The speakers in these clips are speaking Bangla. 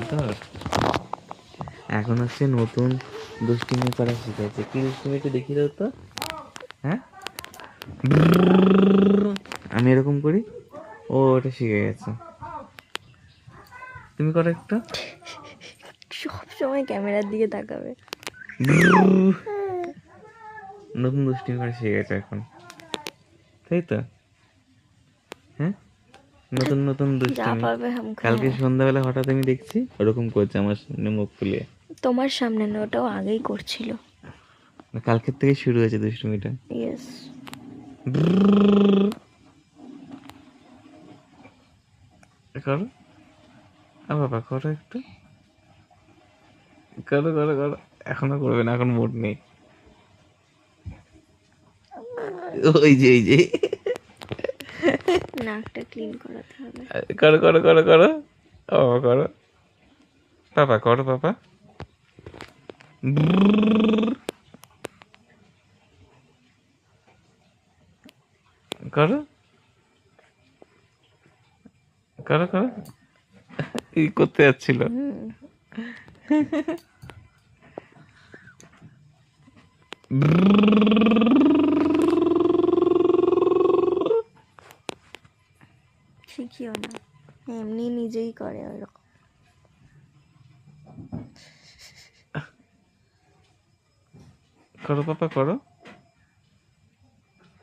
ধর এখন হচ্ছে নতুন দুষ্টুমি করা শিখেছে। কি দুষ্টুমি একটু দেখিয়ে দাও তো। হ্যাঁ, আমি এরকম করি, ও ওটা শিখে গেছে। তুমি করো একটু। সব সময় ক্যামেরার দিকে তাকাবে। নতুন দুষ্টুমি করা শিখে গেছে এখন, তাই তো? হ্যাঁ, নতুন নতুন যা দুষ্টুমি। পারবে হাম কালকে খায়া। সন্ধ্যাবেলা হঠাৎ আমি দেখছি ওরকম করছে আমার সামনে মুখ ফুলিয়ে। তোমার সামনে না, ওটাও আগেই করছিল। কালকের থেকে শুরু হয়েছে দুষ্টুমিটা। ইয়েস। করো, বাবা করো একটু, করো করো করো। এখনো করবে না, এখন মুড নেই। ওই যে এই যে, নাকটা ক্লিন করাতে হবে। করো করো করো করো, বাবা করো, পাপা করো, পাপা করো করো করো। কি করতে যাচ্ছিল? শিখিও না, এমনি নিজেই করে ওরকম। করো পাপা করো,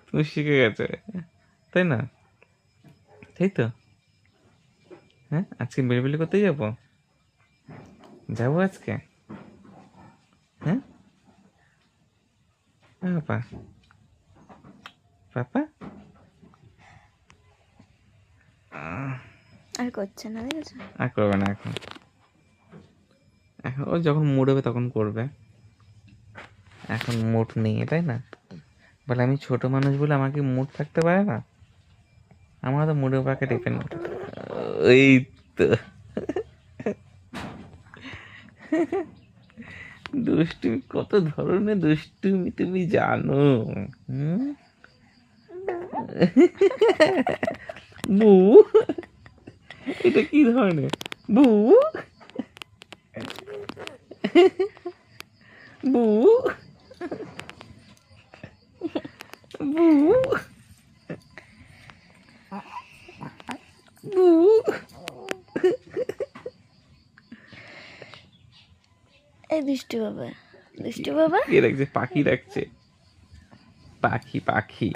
তুমি শিখে গেছে, তাই না? তাই তো? হ্যাঁ, আজকে বেরবেলি করতে যাবো, যাবো আজকে। হ্যাঁ পাপা, পাপা আর করছে না, দেখেছো? আর করবে না এখন। এখন ও যখন মুড হবে তখন করবে, এখন মুড নেই, তাই না? বলে আমি ছোট মানুষ বলে আমাকে মুড থাকতে পারে না, আমার তো মুডের পাকে ডিপেন্ড। ওই তো দুষ্টুমি, কত ধরনের দুষ্টুমি তুমি জানো? হুম, বু, এটা কি ধরনের বু? বু, বু, বু। এই দুষ্টু বাবা, দুষ্টু বাবা। কে রাখছে? পাখি রাখছে, পাখি পাখি।